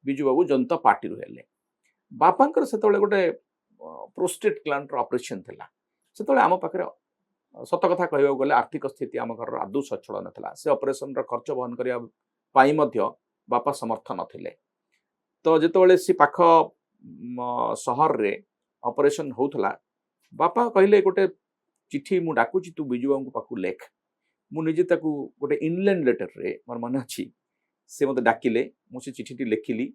ବିଜୁ ବାବୁ ଜନତା ପାର୍ଟିରୁ ହେଲେ। ବାପାଙ୍କର ସେତେବେଳେ ଗୋଟେ ପ୍ରୋଷ୍ଟେଟ୍ ଗ୍ଲାଣ୍ଡର ଅପରେସନ ଥିଲା। ସେତେବେଳେ ଆମ ପାଖରେ ସତ କଥା କହିବାକୁ ଗଲେ ଆର୍ଥିକ ସ୍ଥିତି ଆମ ଘରର ଆଦୌ ସଚ୍ଛଳ ନଥିଲା। ସେ ଅପରେସନର ଖର୍ଚ୍ଚ ବହନ କରିବା ପାଇଁ ମଧ୍ୟ ବାପା ସମର୍ଥ ନଥିଲେ। ତ ଯେତେବେଳେ ସେ ପାଖ ସହରରେ ଅପରେସନ ହଉଥିଲା ବାପା କହିଲେ ଗୋଟେ ଚିଠି ମୁଁ ଡାକୁଛି ତୁ ବିଜୁ ବାବୁଙ୍କ ପାଖକୁ ଲେଖ। ମୁଁ ନିଜେ ତାକୁ ଗୋଟେ ଇନଲାଇନ୍ ଲେଟରରେ ମୋର ମନେ ଅଛି ସେ ମୋତେ ଡାକିଲେ ମୁଁ ସେ ଚିଠିଟି ଲେଖିଲି।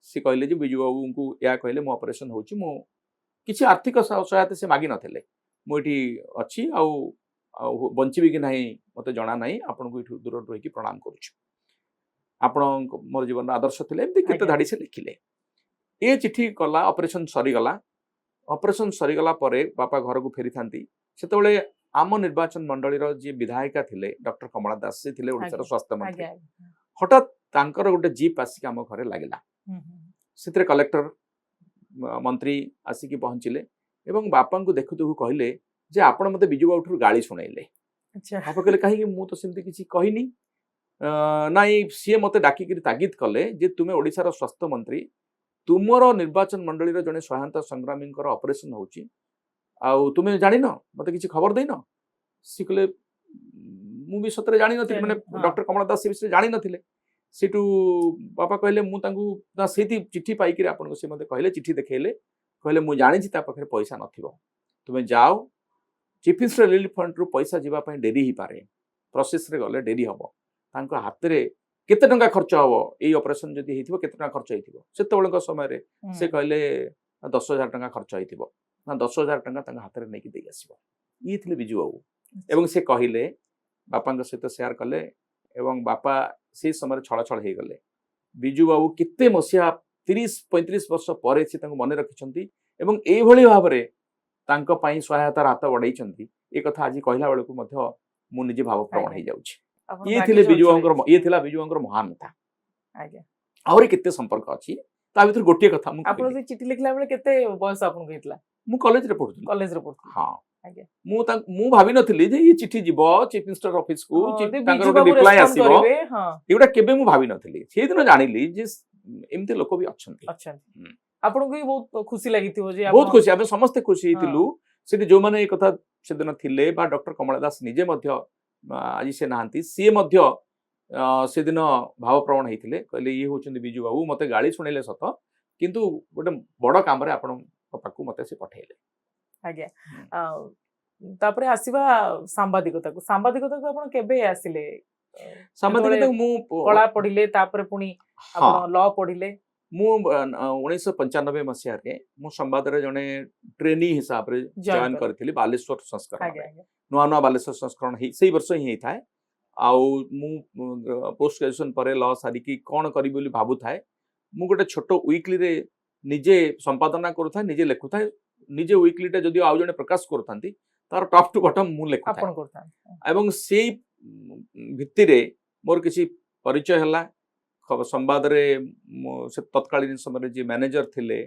ସେ କହିଲେ ଯେ ବିଜୁ ବାବୁଙ୍କୁ ଏହା କହିଲେ ମୁଁ ଅପରେସନ ହେଉଛି ମୁଁ କିଛି ଆର୍ଥିକ ସହାୟତା ସେ ମାଗି ନଥିଲେ ମୁଁ ଏଠି ଅଛି ଆଉ ବଞ୍ଚିବି କି ନାହିଁ ମୋତେ ଜଣା ନାହିଁ ଆପଣଙ୍କୁ ଏଠୁ ଦୂରରେ ରହିକି ପ୍ରଣାମ କରୁଛି ଆପଣ ମୋର ଜୀବନର ଆଦର୍ଶ ଥିଲେ ଏମିତି କେତେ ଧାଡ଼ି ସେ ଲେଖିଲେ। ଏ ଚିଠି ଗଲା ଅପରେସନ ସରିଗଲା ପରେ ବାପା ଘରକୁ ଫେରିଥାନ୍ତି ସେତେବେଳେ ଆମ ନିର୍ବାଚନ ମଣ୍ଡଳୀର ଯିଏ ବିଧାୟିକା ଥିଲେ ଡକ୍ଟର କମଳା ଦାସ ସେ ଥିଲେ ଓଡ଼ିଶାର ସ୍ୱାସ୍ଥ୍ୟ ମନ୍ତ୍ରୀ। ହଠାତ୍ ତାଙ୍କର ଗୋଟେ ଜିପ୍ ଆସିକି ଆମ ଘରେ ଲାଗିଲା ସେଥିରେ କଲେକ୍ଟର ମନ୍ତ୍ରୀ ଆସିକି ପହଞ୍ଚିଲେ ଏବଂ ବାପାଙ୍କୁ ଦେଖୁ ଦେଖୁ କହିଲେ ଯେ ଆପଣ ମୋତେ ବିଜୁ ବାବୁ ଠାରୁ ଗାଳି ଶୁଣେଇଲେ। ବାପା କହିଲେ କାହିଁକି ମୁଁ ତ ସେମିତି କିଛି କହିନି। ନାଇଁ ସିଏ ମୋତେ ଡାକିକିରି ତାଗିଦ କଲେ ଯେ ତୁମେ ଓଡ଼ିଶାର ସ୍ୱାସ୍ଥ୍ୟ ମନ୍ତ୍ରୀ ତୁମର ନିର୍ବାଚନ ମଣ୍ଡଳୀର ଜଣେ ସ୍ୱାଧୀନତା ସଂଗ୍ରାମୀଙ୍କର ଅପରେସନ ହେଉଛି ଆଉ ତୁମେ ଜାଣିନ ମୋତେ କିଛି ଖବର ଦେଇନ। ସିଏ କହିଲେ ମୁଁ ବି ସତରେ ଜାଣିନଥିଲି ମାନେ ଡକ୍ଟର କମଳା ଦାସ ସେ ବିଷୟରେ ଜାଣିନଥିଲେ। ସେଠୁ ବାପା କହିଲେ ମୁଁ ତାଙ୍କୁ ସେଇଠି ଚିଠି ପାଇକିରି ଆପଣଙ୍କୁ ସେ ମୋତେ କହିଲେ ଚିଠି ଦେଖେଇଲେ କହିଲେ ମୁଁ ଜାଣିଛି ତା ପାଖରେ ପଇସା ନଥିବ ତୁମେ ଯାଅ ଚିଫ୍ ମିନିଷ୍ଟର ରିଲିଫ ଫଣ୍ଡରୁ ପଇସା ଯିବା ପାଇଁ ଡେରି ହେଇପାରେ ପ୍ରୋସେସରେ ଗଲେ ଡେରି ହେବ ତାଙ୍କ ହାତରେ କେତେ ଟଙ୍କା ଖର୍ଚ୍ଚ ହେବ ଏଇ ଅପରେସନ ଯଦି ହେଇଥିବ କେତେ ଟଙ୍କା ଖର୍ଚ୍ଚ ହେଇଥିବ ସେତେବେଳଙ୍କ ସମୟରେ ସେ କହିଲେ 10,000 ଟଙ୍କା ଖର୍ଚ୍ଚ ହେଇଥିବ ନା 10,000 ଟଙ୍କା ତାଙ୍କ ହାତରେ ନେଇକି ଦେଇ ଆସିବ। ଇଏ ଥିଲେ ବିଜୁ ବାବୁ ଏବଂ ସେ କହିଲେ बापा सहित सेयार कले एवं बापा से समय छल छल हो गले बिजु बाबू केते मसीहा 30-35 वर्ष पर से मन रखिंट एवं एभली भाव में सहायतार हाथ बढ़ाई ये कथा आज कहला बेलू मु निजे भाव प्रवण हो जाऊँ ये थिले बिजु बाबूर ये थिला बिजु बाबूर महानता आहरी केते संपर्क अच्छी ता भीतर गोटे कथा आपण चिठी लिखला बेले केते बयस आपन कहितला मु कॉलेज रे पढुथि कॉलेज रे पढुथि हां मु भाभी नथिली जे ये चिठी जीव चीफ मिनिस्टर ऑफिस को तांकर रिप्लाई आसीबो हां एगुडा केबे मु भाभी नथिली से दिन जानिली जे एमते लोक भी अछंती अच्छा आपन को बहुत खुशी लागिथिबो जे बहुत खुशी आबे समस्त खुशी हितिलु सेठी जो माने ए कथा से दिन थिले बा डॉक्टर कमला दास निजे मध्य आज से नाहंती सी मध्य से दिन भाव प्रवण होते कहले ये हूँ बिजु बाबू मत गाड़ी शुणिले सत किंतु गोटे बड़ काम आपण पाखु मत से पठेले आज्ञा तापरे आसीबा सांबादिकता को आपण केबे आसिले सांबादिकता मु कला पढिले तापरे पुनी आपण लॉ पढिले मु 1995 मसिया रे मु संवाद रे जने ट्रेनी हिसाब रे जॉइन करथिली बालेश्वर संस्करण नुआ नुआ बालेश्वर संस्करण सेही वर्ष ही थाए आउ मु पोस्ट ग्रेजुएशन पर लॉ सारिकी कौन करी बोली भाबु थाए मु गोटे छोट वीकली रे निजे संपादना करूथा निजे लेखुथा निजे वीकली टे जदि आउ जने प्रकाश करथांती तार टॉप टू बॉटम मु लेखुथा आपण करथा एवं सेही भित्ति रे मोर किछि परिचय हला संवाद रे से तत्कालीन समय जे मैनेजर थिले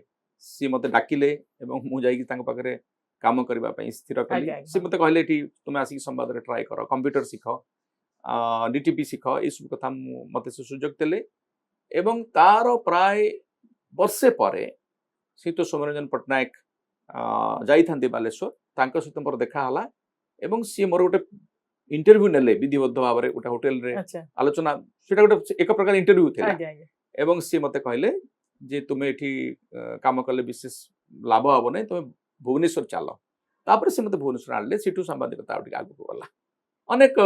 सी मते डाकिले एवं मु जाई तांग पाखरे काम करबा पई स्थिर कली सी मते कहले एठी तुमे आसी संवाद रे ट्राई करो कंप्यूटर सिखो डीटीपी सिख ये सब कथा मत से सुजोग देले एवं तार प्राय वर्षे पर शीत सौम्यरंजन पट्टनायक जाई बालेश्वर तांका सहित मोर देखा हला एवं सी मोर गोटे इंटरव्यू नेले विधिबद्ध भाव में गोटे होटेल रे आलोचना सेटा गोटे एक प्रकार इंटरव्यू थिला एवं सी मते कहले जे तुमे एठी काम करले विशेष लाभ हबो नै तुमे भुवनेश्वर चलो तापर से मते भुवनेश्वर आनले सिटू सांबादिकता आउट आगु गला अनेक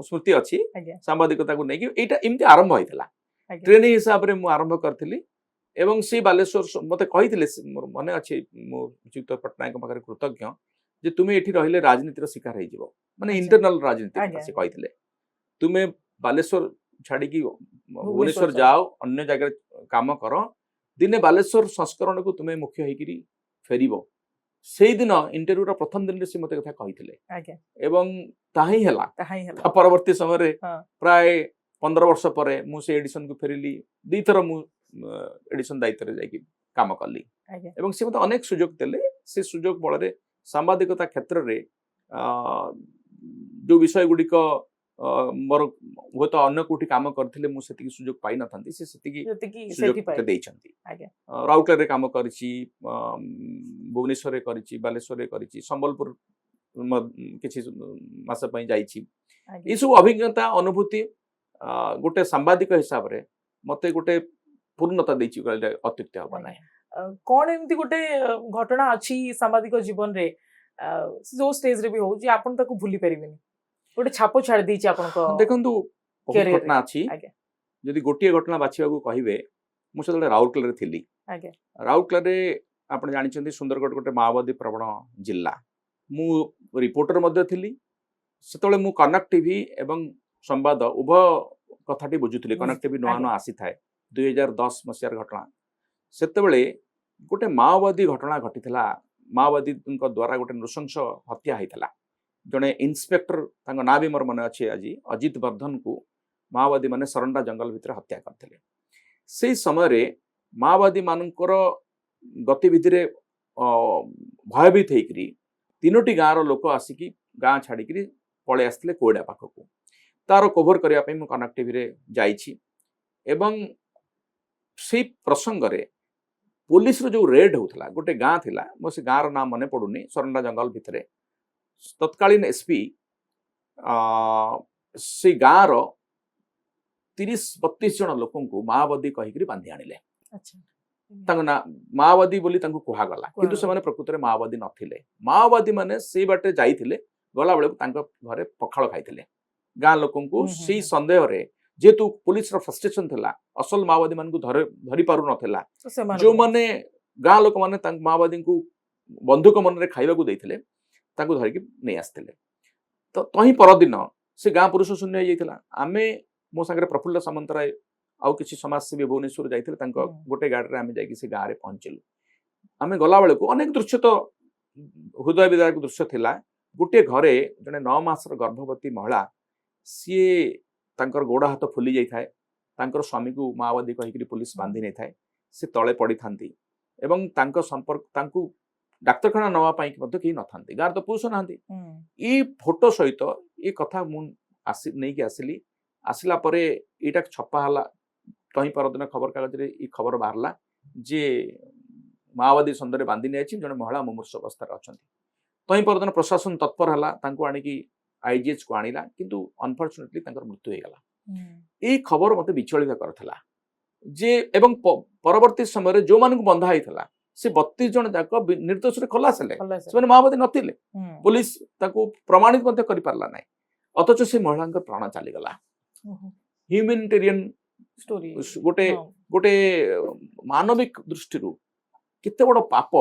स्मृति अच्छी सांबादिकता को नहीं एटा एमती आरंभ होइतला ट्रेनिंग हिसाब रे मु आरंभ करथिली एवं से बालेश्वर मते कहिथिले मने अछि मु युक्त पटनायक पाखरे कृतज्ञ जे तुमे एठी रहिले राजनीतिर शिकार हे जिवो माने इंटरनल राजनीति से कहिथिले तुमे बालेश्वर छाड़ी की भुवनेश्वर जाओ अन्य जगह काम करो दिने बालेश्वर संस्करण को तुमे मुख्य हेकिरी फेरिबो सेही दिन इंटरव्यू रा प्रथम दिन से मते कथा कहिथिले एवं ताही हला परवर्ती समय रे प्राय 15 वर्ष पर मु से एडिशन को फेरिली दी थर मु एडिशन दायित्व रे जाई काम करली एवं से मते अनेक सुजोग देले से सुजोग बळ रे सांबादिकता क्षेत्र रे जो विषय गुडी को मोर वो तो अन्य कोठी काम करथिले मु सेति सुजोग पाई न थांती से सेति सुजोग देई छंती राउटर रे काम करछि भुवनेश्वर रे करछि बालेश्वर रे करछि संबलपुर किछि मास पई जाईछि ई सब अभिज्ञता अनुभूति गोटे सांबादिक हिसाब रे मते गोटे पूर्णता देछि कहले अत्युक्ति होबा नै कोन एमती गोटे घटना अछि सांबादिक जीवन रे जो स्टेज रे भी हो जे आपन ताको भूली परिबेनी गोटे छाप छाड़ दी देखु बहुत घटना अच्छी जदि गोटे घटना बाछा कहे मुझे राउरकेला थी राउरकेला आप जानते सुंदरगढ़ गोटे माओवादी प्रवण जिला मु रिपोर्टर थी से मु कनक टीवी एवं संवाद उभय कथाटी बुझुली कनक टीवी नुआ नुआ आसी थाए 2010 मसीहार घटना से गोटे माओवादी घटना घटी माओवादी द्वारा गोटे नृशंस हत्या होता जड़े इन्स्पेक्टर ना भी मोर मन अच्छे आज अजित वर्धन को माओवादी माने सरंडा जंगल भितर हत्या करते से समय माओवादी मानकर गतिविधि रे भयभीत होकर तीनोटी गाँव लोक आसिकी गाँ छाड़िक पलि आसते कोयडा पाखक तार कभर करने मु कनक टीवी रे जाइछि एवं से प्रसंग रे पुलिस रो जो रेड होता गोटे गाँ थिला मो से गाँव नाम मन पड़ुनी सरंडा जंगल भितर तत्कालीन एसपी से गाँव 30-32 जन लोक माओवादी कहीकि बांधि आनिले माओवादी बोली कहगला किंतु से प्रकृत में माओवादी नथिले माओवादी माने से बाटे जाइथिले गला बेले घरे पखाल खाइथिले गाँ लोक से संदेह रे जेतु पुलिस रो फ्रस्ट्रेशन थिला असल माओवादी मान को धरी पारु नथिला जो माने गाँ लोक माने माओवादी को बंधुक मन रे खाइबा को देथिले ताकू धरिकी नहीं आसते तो तही परदिन से गाँ पुरुष शून्य हो आमे मो सागर प्रफुल्ल सामंतराय आउ किसी समाजसेवी भुवनेश्वर जाइए गोटे गाड़ी में आम जा गाँव में पहुंचलु आम गला बेलू अनेक दृश्य तो हृदय विदारक दृश्य थिला गोटे घरे जड़े 9 मासर गर्भवती महिला सी तांकर गोड़ हाथ फुली जाए तांकर स्वामी को माओवादी कहीकि पुलिस बांधि नहीं थाए से तले पड़ी थांती एवं तांको संपर्क तांको डाक्तरखाना नवा पाई कहीं न था गाँव तो पुरुष ना ये फोटो सहित ये कथा मुझे नहीं आसिली आसला परे एटा छपा हला तही परदिन खबर कागज ये खबर बाहरला जे माओवादी सन्दर्भ बांधि नहीं जड़े महिला मुमूर्ष अवस्था अच्छा तही परदिन प्रशासन तत्पर है आणिकी आईजीएच को आणला किंतु अनफर्चुनेटली मृत्यु हो गला ये खबर मत विचलित करथिला जे एवं परवर्ती समय जो मानक बंधा होता से 32 जन जाक निर्दोष खलास से माओवादी नथिले पुलिस ताको प्रमाणित कर पारला ना अथच से महिला प्राण चलीगला ह्यूमैनिटेरियन स्टोरी गोटे गोटे मानविक दृष्टि केते बड़ पाप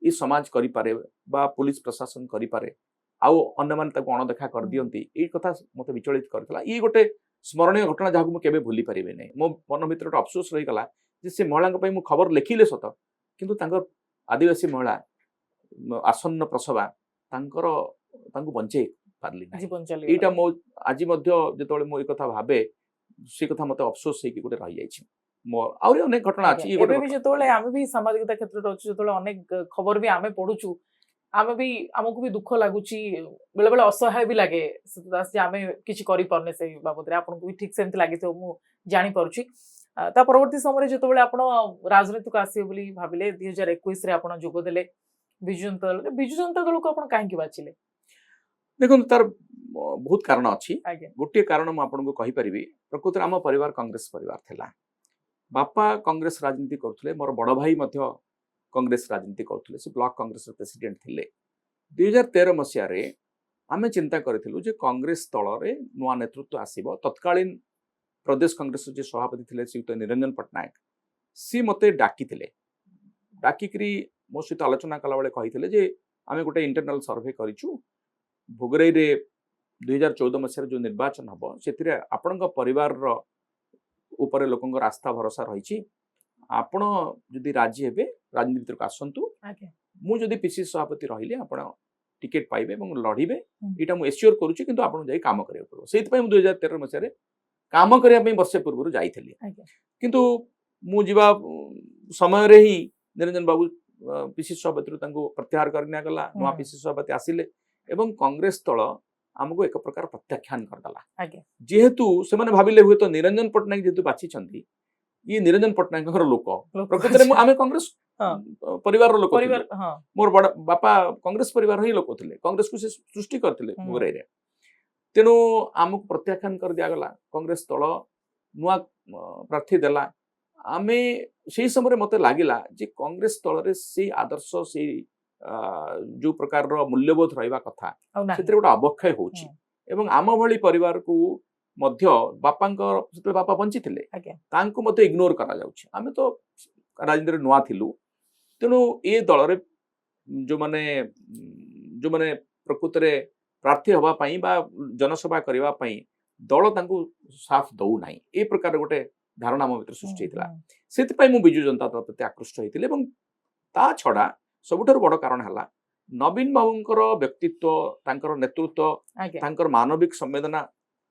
ये समाज करिपारे बा पुलिस प्रशासन करिपारे आउ अन्य मान ताको अणदेखा कर दियंती ये कथा मते विचलित करथला ये गोटे स्मरणीय घटना जहाँ को केबे भूली परिबे नै मो मन भितर अफसोस रही गला जे से महिला पई मु खबर लिखिले सत किंतु तांकर आदिवासी महिला आसन्न प्रसवा तांकर तांको बंचे पारली नै एटा मो आज मध्य जेतोले मो ए कथा भाबे से कथा मते अफसोस हे कि गोटे रही जाइछि मो आउरी अनेक घटना अछि एबे भी जेतोले आमे भी सामाजिकता क्षेत्र रे अछि जेतोले अनेक खबर भी आमे पढुछु आमे भी हमको भी दुख लागुची बेले बेले असहाय भी लागे जे आमे किछि करि परने से बाबद रे आपन को भी ठीक सेमति लागि तो मु जानि परछि ता परवर्ती समय जेतो बेले आपण राजनीति को आसी बोली भाबिले 2021 रे आपण जोग देले बिजु जनता दल को आपण काहे कि बाचिले देखो तार बहुत कारण अछि गोटे कारण मु आपन को कहि परिबी प्रकृति आम परिवार कांग्रेस परिवार थिला बापा कांग्रेस राजनीति करथले मोर बड़ भाई मध्य कांग्रेस राजनीति करथले से ब्लॉक कांग्रेस प्रेसिडेंट थिले 2013 मसिया रे आमे चिंता करथिलु जे कांग्रेस तल रे नुआ नेतृत्व आसीबो तत्कालीन प्रदेश कांग्रेस जे सभापति थिले श्रीयुक्त निरंजन पटनायक सी मते डाकिकरी मो सहित आलोचना कला बेले कहिथिले जे आमे गोटे इंटरनल सर्वे करिछु भोगराई रे 2014 मसिया जो निर्वाचन हबो सेतिरे आपनका परिवार रो ऊपर लोकंकर आस्था भरोसा रही आपण जदि राजी हेबे राजनीति को आसंतु मु जदि पीसी सभापति रहिले आपण टिकेट पाइबे एवं लड़ीबे एटा मु एश्योर करूची किंतु आपण जाई काम करियो पड़ो सेति पई मु 2013 मसिया रे काम करिया पई वर्ष पूर्व जाइथिली किंतु मु जीवा समय रे ही निरंजन बाबू पीसी सभापति तांको प्रत्याहार करनिया गला नुआ पीसी सभापति आसिले एवं कांग्रेस तल आमको एक प्रकार प्रत्याख्यान करदला जेहेतु से माने भाबिले हुए तो निरंजन पटनायक जेहेतु बाची छंती ये निरंजन पटनायक लोक प्रकृति में आमे कांग्रेस परिवार लोक मोर बड़ बापा कांग्रेस परिवार ही लोक थिले कांग्रेस को से सृष्टि करथिले मुगराई रे तेनु आमको प्रत्याख्यान कर दिया गला कांग्रेस तल नुआ प्रार्थी देला आमे सेही समय मते लागिला जे कांग्रेस तल रे से आदर्श से जो प्रकार रो मूल्यबोध रहिबा कथा सेते गोटे अवक्षय होची एवं आम भली परिवार को मध्य बापांकर सेते बापा बंची थिले तांको मते इग्नोर करा जाउची आमे तो राजनीति नुआ थिलु तेनु ए दल रे जो माने प्रकृति रे प्रार्थी हवा पई बा जनसभा करबा पई दल तांको साथ दउ नाही ए प्रकार गोटे धारणा म भीतर सृष्टि हेतला सेति पई मु बिजु जनता दल प्रति आकृष्ट होइतिले एवं ता छडा सबुठार बड़ कारण है नवीन बाबूंकर व्यक्तित्व तांकर नेतृत्व तांकर मानविक संवेदना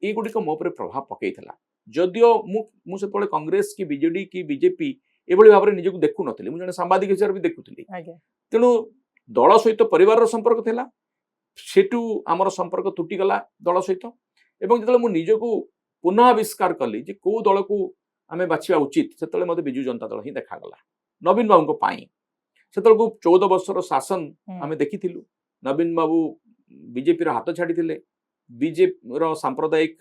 ये गुड़िक मो पर प्रभाव पकईला जदियो मुझे कांग्रेस की बीजेडी की बीजेपी एभली भाव में निजक देखु नी मुझे सांबादिक हिसाब से देखुली तेणु दल सहित परिवार संपर्क थिला सेटू आमर संपर्क तुटीगला दल सहित एवं जो निजक पुनः आविष्कार कली जे कौ दल को आम बाछा उचित से मत बिजु जनता दल ही देखागला नवीन बाबू से 14 वर्षर शासन आम देखी नवीन बाबू बीजेपी हाथ छाड़ी बीजेपी सांप्रदायिक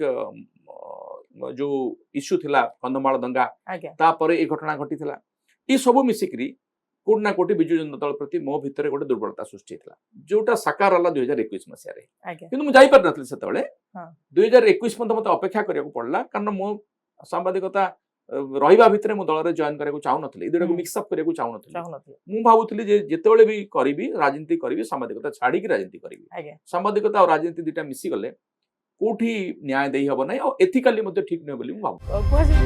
जो इश्यू थिला कंधमाल दंगा तापर ये घटना घटी ये सब मिसिकी कोट ना कोटी बिजु जनता दल प्रति मो भितर गोटे दुर्बलता सृष्टि होता जोटा साकार है 2021 मसीह कि मुझे जापर नी से 2021 मत अपेक्षा करा पड़ा कारण मो सांबादिकता रहिबा भितरे मो दल रे जॉइन करने चाहू नथली दुटा को मिक्सअप करने चाहू नथली मु भाबुथली जे जेतेबेले भी करिवि राजनीति करिवि सांबादिकता छाड़ी की राजनीति करिवि सांबादिकता और राजनीति दुटा मिसी गले କୋଉଠି ନ୍ୟାୟ ଦେଇ ହବ ନାହିଁ ଆଉ ଏଥିକାଲି ମଧ୍ୟ ଠିକ ନୁହେଁ ବୋଲି ମୁଁ ଭାବୁଛି। କୁହାଯାଏ